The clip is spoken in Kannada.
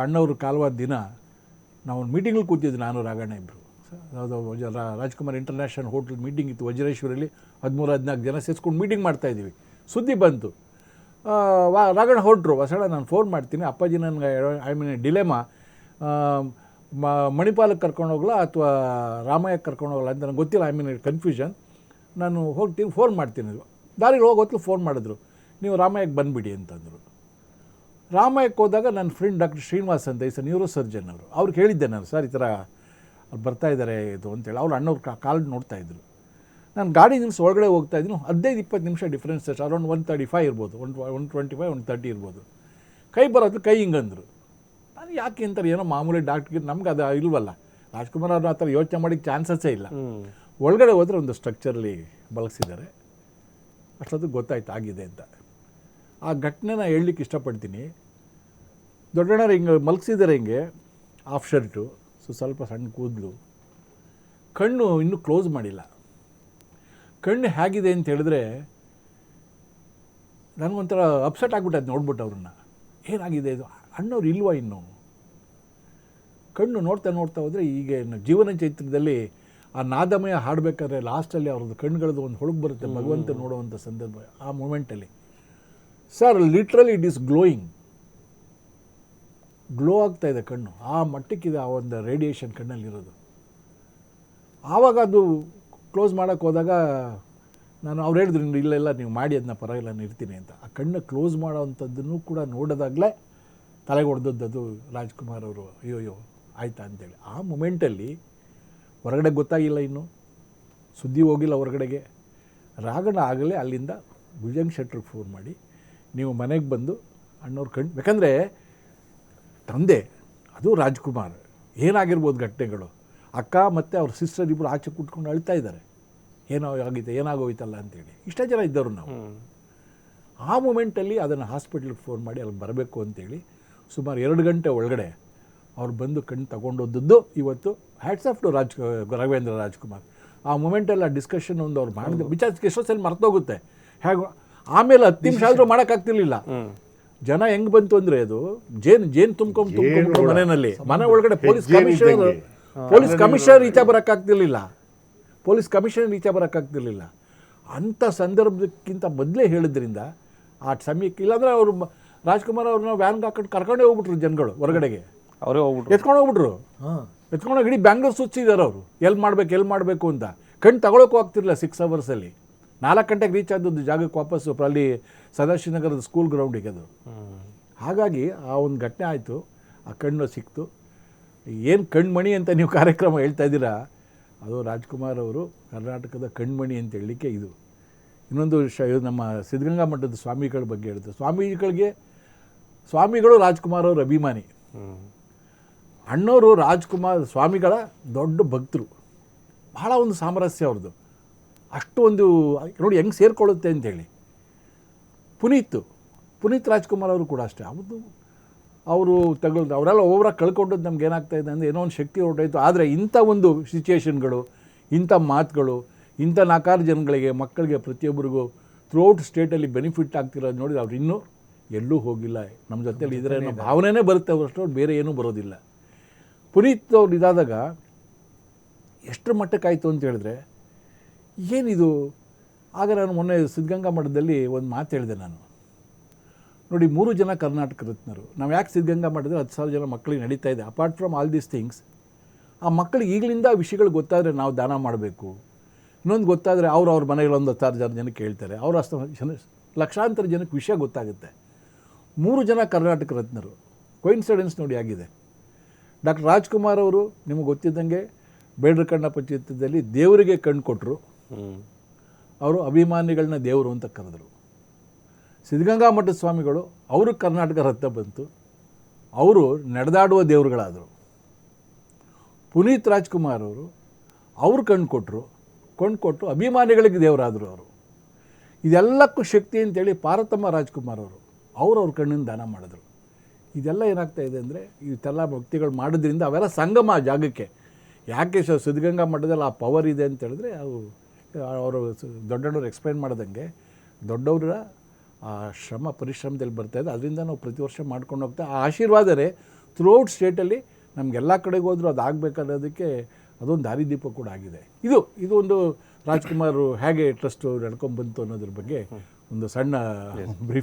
ಅಣ್ಣವರು ಕಾಲವಾದ ದಿನ ನಾವು ಒಂದು ಮೀಟಿಂಗಲ್ಲಿ ಕೂತಿದ್ವಿ, ನಾನು ರಾಘಣ್ಣ ಇಬ್ಬರು. ರಾಜ್ಕುಮಾರ್ ಇಂಟರ್ನ್ಯಾಷನಲ್ ಹೋಟ್ಲ್ ಮೀಟಿಂಗ್ ಇತ್ತು ವಜ್ರೇಶ್ವರಲ್ಲಿ. 13-14 ಜನ ಸೇರಿಸ್ಕೊಂಡು ಮೀಟಿಂಗ್ ಮಾಡ್ತಾಯಿದ್ದೀವಿ. ಸುದ್ದಿ ಬಂತು, ರಾಘಣ್ಣ ಹೊರಟ್ರು. ಹೊಸಳ ನಾನು ಫೋನ್ ಮಾಡ್ತೀನಿ, ಅಪ್ಪಾಜಿ ನನಗೆ ಡಿಲೆಮಾ, ಮಣಿಪಾಲಕ್ಕೆ ಕರ್ಕೊಂಡು ಹೋಗಲ್ಲ ಅಥವಾ ರಾಮಯ್ಯಕ್ಕೆ ಕರ್ಕೊಂಡು ಹೋಗಲ್ಲ ಅಂತ ನನಗೆ ಗೊತ್ತಿಲ್ಲ. ಕನ್ಫ್ಯೂಷನ್. ನಾನು ಹೋಗ್ತೀನಿ, ಫೋನ್ ಮಾಡ್ತೀನಿ. ದಾರಿಗೆ ಹೋಗೋತ್ತು ಫೋನ್ ಮಾಡಿದ್ರು, ನೀವು ರಾಮಯ್ಯಕ್ಕೆ ಬಂದುಬಿಡಿ ಅಂತಂದರು. ರಾಮಯ್ಯಕ್ಕೆ ಹೋದಾಗ ನನ್ನ ಫ್ರೆಂಡ್ ಡಾಕ್ಟರ್ ಶ್ರೀನಿವಾಸ್ ಅಂತ ಈ ನ್ಯೂರೋ ಸರ್ಜನ್ ಅವರು, ಅವ್ರಿಗೆ ಹೇಳಿದ್ದೆ ನಾನು, ಸರ್ ಈ ಥರ ಅವ್ರು ಬರ್ತಾಯಿದ್ದಾರೆ ಇದು ಅಂತೇಳಿ. ಅವ್ರು ಅಣ್ಣವ್ರು ಕಾಲ್ ನೋಡ್ತಾಯಿದ್ರು. ನಾನು ಗಾಡಿ ನಿಲ್ಸಿ ಒಳಗಡೆ ಹೋಗ್ತಾಯಿದ್ದೀನಿ. 15-20 ನಿಮಿಷ ಡಿಫ್ರೆನ್ಸ್ ಅಷ್ಟು, ಅರೌಂಡ್ 135 ಇರ್ಬೋದು, 125, 130 ಇರ್ಬೋದು. ಕೈ ಬರೋದು, ಕೈ ಹಿಂಗಂದರು. ನಾನು ಯಾಕೆ ಅಂತಾರೆ, ಏನೋ ಮಾಮೂಲಿ ಡಾಕ್ಟ್ರಿಗೆ, ನಮ್ಗೆ ಅದು ಇಲ್ವಲ್ಲ. ರಾಜ್ಕುಮಾರ್ ಅವ್ರನ್ನ ಆ ಥರ ಯೋಚನೆ ಮಾಡೋಕ್ಕೆ ಚಾನ್ಸಸ್ಸೇ ಇಲ್ಲ. ಒಳಗಡೆ ಹೋದರೆ ಒಂದು ಸ್ಟ್ರಕ್ಚರಲ್ಲಿ ಬಳಸಿದ್ದಾರೆ. ಅಷ್ಟೊತ್ತು ಗೊತ್ತಾಯ್ತು ಆಗಿದೆ ಅಂತ. ಆ ಘಟನೆನ ಹೇಳಲಿಕ್ಕೆ ಇಷ್ಟಪಡ್ತೀನಿ. ದೊಡ್ಡಣ್ಣರು ಹಿಂಗೆ ಮಲಗಿಸಿದ್ದಾರೆ, ಹಿಂಗೆ ಆಫ್ ಶರ್ಟು, ಸ್ವಲ್ಪ ಸಣ್ಣ ಕೂದಲು, ಕಣ್ಣು ಇನ್ನೂ ಕ್ಲೋಸ್ ಮಾಡಿಲ್ಲ. ಕಣ್ಣು ಹೇಗಿದೆ ಅಂತ ಹೇಳಿದ್ರೆ ನನಗೊಂಥರ ಅಪ್ಸೆಟ್ ಆಗಿಬಿಟ್ಟು ಅದು ನೋಡ್ಬಿಟ್ಟು ಅವ್ರನ್ನ, ಏನಾಗಿದೆ ಇದು, ಅಣ್ಣವ್ರು ಇಲ್ವಾ ಇನ್ನೂ. ಕಣ್ಣು ನೋಡ್ತಾ ಹೋದರೆ ಈಗ ಜೀವನ ಚೈತ್ರದಲ್ಲಿ ಆ ನಾದಮಯ ಹಾಡಬೇಕಾದ್ರೆ ಲಾಸ್ಟಲ್ಲಿ ಅವ್ರದ್ದು ಕಣ್ಣುಗಳದ್ದು ಒಂದು ಹೊಳಗು ಬರುತ್ತೆ, ಭಗವಂತ ನೋಡುವಂಥ ಸಂದರ್ಭ. ಆ ಮೂಮೆಂಟಲ್ಲಿ sir literally it is glowing, glow ಆಗ್ತಾ ಇದೆ ಕಣ್ಣು. ಆ ಮಟ್ಟಕ್ಕಿದೆ ಆ ಒಂದು ರೇಡಿಯೇಷನ್ ಕಣ್ಣಲ್ಲಿರೋದು. ಆವಾಗ ಅದು ಕ್ಲೋಸ್ ಮಾಡೋಕ್ಕೆ ಹೋದಾಗ ನಾನು ಅವ್ರು ಹೇಳಿದ್ರು, ಇಲ್ಲ ನೀವು ಮಾಡಿ ಅದನ್ನ ಪರವಾಗಿಲ್ಲ, ನಾನು ಇರ್ತೀನಿ ಅಂತ. ಆ ಕಣ್ಣು ಕ್ಲೋಸ್ ಮಾಡೋವಂಥದ್ದನ್ನು ಕೂಡ ನೋಡೋದಾಗಲೇ ತಲೆಗೆ ಹೊಡೆದದ್ದು ರಾಜ್ಕುಮಾರ್ ಅವರು. ಅಯ್ಯೋ ಆಯ್ತಾ ಅಂತೇಳಿ. ಆ ಮೂಮೆಂಟಲ್ಲಿ ಹೊರಗಡೆ ಗೊತ್ತಾಗಿಲ್ಲ, ಇನ್ನೂ ಸುದ್ದಿ ಹೋಗಿಲ್ಲ ಹೊರಗಡೆಗೆ. ರಾಘಣ್ಣ ಆಗಲೇ ಅಲ್ಲಿಂದ ಭುಜಂಗ್ ಶೆಟ್ರಿಗೆ ಫೋನ್ ಮಾಡಿ, ನೀವು ಮನೆಗೆ ಬಂದು ಅಣ್ಣವ್ರ ಕಣ್ಣು, ಯಾಕಂದರೆ ತಂದೆ ಅದು ರಾಜ್ಕುಮಾರ್, ಏನಾಗಿರ್ಬೋದು ಘಟನೆಗಳು. ಅಕ್ಕ ಮತ್ತು ಅವ್ರ ಸಿಸ್ಟರ್ ಇಬ್ಬರು ಆಚೆ ಕೂತ್ಕೊಂಡು ಅಳ್ತಾ ಇದ್ದಾರೆ, ಏನಾಗೋಯ್ತಲ್ಲ ಅಂತೇಳಿ. ಇಷ್ಟೇ ಜನ ಇದ್ದವರು ನಾವು. ಆ ಮೂಮೆಂಟಲ್ಲಿ ಅದನ್ನು ಹಾಸ್ಪಿಟ್ಲಿಗೆ ಫೋನ್ ಮಾಡಿ ಅಲ್ಲಿಗೆ ಬರಬೇಕು ಅಂತೇಳಿ ಸುಮಾರು 2 ಗಂಟೆ ಒಳಗಡೆ ಅವ್ರು ಬಂದು ಕಣ್ಣು ತಗೊಂಡೋದದ್ದು ಇವತ್ತು hats off to Raghavendra Rajkumar. ಆ ಮೂಮೆಂಟಲ್ಲಿ ಆ ಡಿಸ್ಕಷನ್ ಒಂದು ಅವ್ರು ಮಾಡಿದೆ, ವಿಚಾರ ಎಷ್ಟೊಂದ್ಸಲಿ ಮರ್ತೋಗುತ್ತೆ. ಹೇಗೆ ಆಮೇಲೆ 10 ನಿಮಿಷ ಆದರೂ ಮಾಡೋಕ್ಕಾಗ್ತಿರ್ಲಿಲ್ಲ. ಜನ ಹೆಂಗೆ ಬಂತು ಅಂದರೆ, ಅದು ಜೇನು ತುಂಬ್ಕೊಂಡು ಮನೆ ಒಳಗಡೆ ಪೊಲೀಸ್ ಕಮಿಷನರ್ ಈಚೆ ಬರೋಕ್ಕಾಗ್ತಿರ್ಲಿಲ್ಲ. ಅಂಥ ಸಂದರ್ಭಕ್ಕಿಂತ ಮೊದಲೇ ಹೇಳಿದ್ರಿಂದ ಆ ಸಮಯಕ್ಕೆ, ಇಲ್ಲಾಂದರೆ ಅವರು ರಾಜ್ಕುಮಾರ್ ಅವ್ರನ್ನ ವ್ಯಾನ್ಗೆ ಹಾಕೊಂಡು ಕರ್ಕೊಂಡೇ ಹೋಗ್ಬಿಟ್ರು ಜನಗಳು ಹೊರಗಡೆಗೆ. ಅವರೇ ಹೋಗ್ಬಿಟ್ರು, ಎತ್ಕೊಂಡೋಗಿ ಇಡೀ ಬ್ಯಾಂಗ್ಳೂರ್ ಸುತ್ತಿದ್ದಾರೆ ಅವರು, ಎಲ್ಲಿ ಮಾಡಬೇಕು ಅಂತ. ಕಣ್ಣು ತಗೊಳಕ್ಕೂ ಆಗ್ತಿರಲಿಲ್ಲ 6 ಅವರ್ಸಲ್ಲಿ. 4 ಗಂಟೆಗೆ ರೀಚ್ ಆದದ್ದು ಜಾಗಕ್ಕೆ ವಾಪಸ್ಸು, ಅಲ್ಲಿ ಸದಾಶಿವನಗರದ ಸ್ಕೂಲ್ ಗ್ರೌಂಡಿಗೆ ಅದು. ಹಾಗಾಗಿ ಆ ಒಂದು ಘಟನೆ ಆಯಿತು, ಆ ಕಣ್ಣು ಸಿಕ್ತು. ಏನು ಕಣ್ಮಣಿ ಅಂತ ನೀವು ಕಾರ್ಯಕ್ರಮ ಹೇಳ್ತಾ ಇದ್ದೀರಾ, ಅದು ರಾಜ್ಕುಮಾರ್ ಅವರು ಕರ್ನಾಟಕದ ಕಣ್ಮಣಿ ಅಂತ ಹೇಳಲಿಕ್ಕೆ ಇದು. ಇನ್ನೊಂದು ನಮ್ಮ ಸಿದ್ಧಗಂಗಾ ಮಠದ ಸ್ವಾಮಿಗಳ ಬಗ್ಗೆ ಹೇಳಿದ್ರು. ಸ್ವಾಮಿಗಳು ರಾಜ್ಕುಮಾರ್ ಅವ್ರ ಅಭಿಮಾನಿ. ಅಣ್ಣವರು ರಾಜ್ಕುಮಾರ್ ಸ್ವಾಮಿಗಳ ದೊಡ್ಡ ಭಕ್ತರು. ಬಹಳ ಒಂದು ಸಾಮರಸ್ಯ ಅವ್ರದ್ದು. ಅಷ್ಟು ಒಂದು ನೋಡಿ ಹೆಂಗೆ ಸೇರಿಕೊಳ್ಳುತ್ತೆ ಅಂತೇಳಿ. ಪುನೀತ್ ರಾಜ್ಕುಮಾರ್ ಅವರು ಕೂಡ ಅಷ್ಟೇ. ಅವರು ಅವರೆಲ್ಲ ಓವರಾಗಿ ಕಳ್ಕೊಂಡದ್ದು ನಮ್ಗೆ ಏನಾಗ್ತಾ ಇದೆ ಅಂದರೆ, ಏನೋ ಒಂದು ಶಕ್ತಿ ಹೊರಟಾಯಿತು. ಆದರೆ ಇಂಥ ಒಂದು ಸಿಚುಯೇಷನ್ಗಳು, ಇಂಥ ಮಾತುಗಳು, ಇಂಥ 4 ಜನಗಳಿಗೆ, ಮಕ್ಕಳಿಗೆ, ಪ್ರತಿಯೊಬ್ಬರಿಗೂ ಥ್ರೂಔಟ್ ಸ್ಟೇಟಲ್ಲಿ ಬೆನಿಫಿಟ್ ಆಗ್ತಿರೋದು ನೋಡಿ ಅವ್ರು ಇನ್ನೂ ಎಲ್ಲೂ ಹೋಗಿಲ್ಲ. ನಮ್ಮ ಜೊತೆಲಿ ಇದ್ರೆ ಅನ್ನೋ ಭಾವನೆನೇ ಬರುತ್ತೆ ಅವರಷ್ಟು, ಬೇರೆ ಏನೂ ಬರೋದಿಲ್ಲ. ಪುನೀತ್ ಅವ್ರು ಇದಾದಾಗ ಎಷ್ಟರ ಮಟ್ಟಕ್ಕಾಯಿತು ಅಂತ ಹೇಳಿದ್ರೆ, ಏನಿದು. ಆಗ ನಾನು ಮೊನ್ನೆ ಸಿದ್ಧಗಂಗಾ ಮಠದಲ್ಲಿ ಒಂದು ಮಾತು ಹೇಳಿದೆ ನಾನು. ನೋಡಿ, 3 ಜನ ಕರ್ನಾಟಕ ರತ್ನರು. ನಾವು ಯಾಕೆ ಸಿದ್ಧಗಂಗಾ ಮಾಡಿದ್ರೆ 10,000 ಜನ ಮಕ್ಕಳಿಗೆ ನಡೀತಾ ಇದೆ. Apart from all these things, ಆ ಮಕ್ಕಳಿಗೆ ಈಗಲಿಂದ ಆ ವಿಷಯಗಳು ಗೊತ್ತಾದರೆ ನಾವು ದಾನ ಮಾಡಬೇಕು. ಇನ್ನೊಂದು ಗೊತ್ತಾದರೆ ಅವ್ರ ಮನೆಯಲ್ಲಿ 10,000 ಜನಕ್ಕೆ ಹೇಳ್ತಾರೆ, ಲಕ್ಷಾಂತರ ಜನಕ್ಕೆ ವಿಷಯ ಗೊತ್ತಾಗುತ್ತೆ. 3 ಜನ ಕರ್ನಾಟಕ ರತ್ನರು. ಕೊಯಿನ್ಸಿಡೆನ್ಸ್ ನೋಡಿ ಆಗಿದೆ. ಡಾಕ್ಟರ್ ರಾಜ್ಕುಮಾರ್ ಅವರು ನಿಮಗೆ ಗೊತ್ತಿದ್ದಂಗೆ ಬೇಡ್ರ ಕಣ್ಣಪ್ಪ ಚಿತ್ರದಲ್ಲಿ ದೇವರಿಗೆ ಕಣ್ಣು ಕೊಟ್ಟರು. ಅವರು ಅಭಿಮಾನಿಗಳನ್ನ ದೇವರು ಅಂತ ಕರೆದರು. ಸಿದ್ಧಗಂಗಾ ಮಠದ ಸ್ವಾಮಿಗಳು ಅವರು ಕರ್ನಾಟಕ ರತ್ನ ಬಂತು, ಅವರು ನಡೆದಾಡುವ ದೇವರುಗಳಾದರು. ಪುನೀತ್ ರಾಜ್ಕುಮಾರ್ ಅವರು ಕಣ್ಣು ಕೊಟ್ಟು ಅಭಿಮಾನಿಗಳಿಗೆ ದೇವರಾದರು ಅವರು. ಇದೆಲ್ಲಕ್ಕೂ ಶಕ್ತಿ ಅಂತೇಳಿ ಪಾರ್ವತಮ್ಮ ರಾಜ್ಕುಮಾರ್ ಅವ್ರ ಕಣ್ಣಿನ ದಾನ ಮಾಡಿದ್ರು. ಇದೆಲ್ಲ ಏನಾಗ್ತಾ ಇದೆ ಅಂದರೆ, ಇದೆಲ್ಲ ವ್ಯಕ್ತಿಗಳು ಮಾಡೋದ್ರಿಂದ ಅವೆಲ್ಲ ಸಂಗಮ ಜಾಗಕ್ಕೆ. ಯಾಕೆ ಸಿದ್ಧಗಂಗಾ ಮಠದಲ್ಲಿ ಆ ಪವರ್ ಇದೆ ಅಂತ ಹೇಳಿದ್ರೆ, ಅವರು ದೊಡ್ಡವರು ಎಕ್ಸ್ಪ್ಲೈನ್ ಮಾಡ್ದಂಗೆ ದೊಡ್ಡವರ ಆ ಪರಿಶ್ರಮದಲ್ಲಿ ಬರ್ತಾಯಿದೆ. ಅದರಿಂದ ನಾವು ಪ್ರತಿ ವರ್ಷ ಮಾಡ್ಕೊಂಡು ಹೋಗ್ತಾ, ಆ ಆಶೀರ್ವಾದರೇ ಥ್ರೂಔಟ್ ಸ್ಟೇಟಲ್ಲಿ ನಮಗೆಲ್ಲ ಕಡೆಗೆ ಹೋದರೂ ಅದು ಆಗಬೇಕನ್ನೋದಕ್ಕೆ ಅದೊಂದು ದಾರಿದೀಪ ಕೂಡ ಆಗಿದೆ. ಇದು ಒಂದು ರಾಜ್ಕುಮಾರ್ ಹೇಗೆ ಟ್ರಸ್ಟು ನಡ್ಕೊಂಡ್ಬಂತು ಅನ್ನೋದ್ರ ಬಗ್ಗೆ ಒಂದು ಸಣ್ಣ ಬ್ರೀಫ್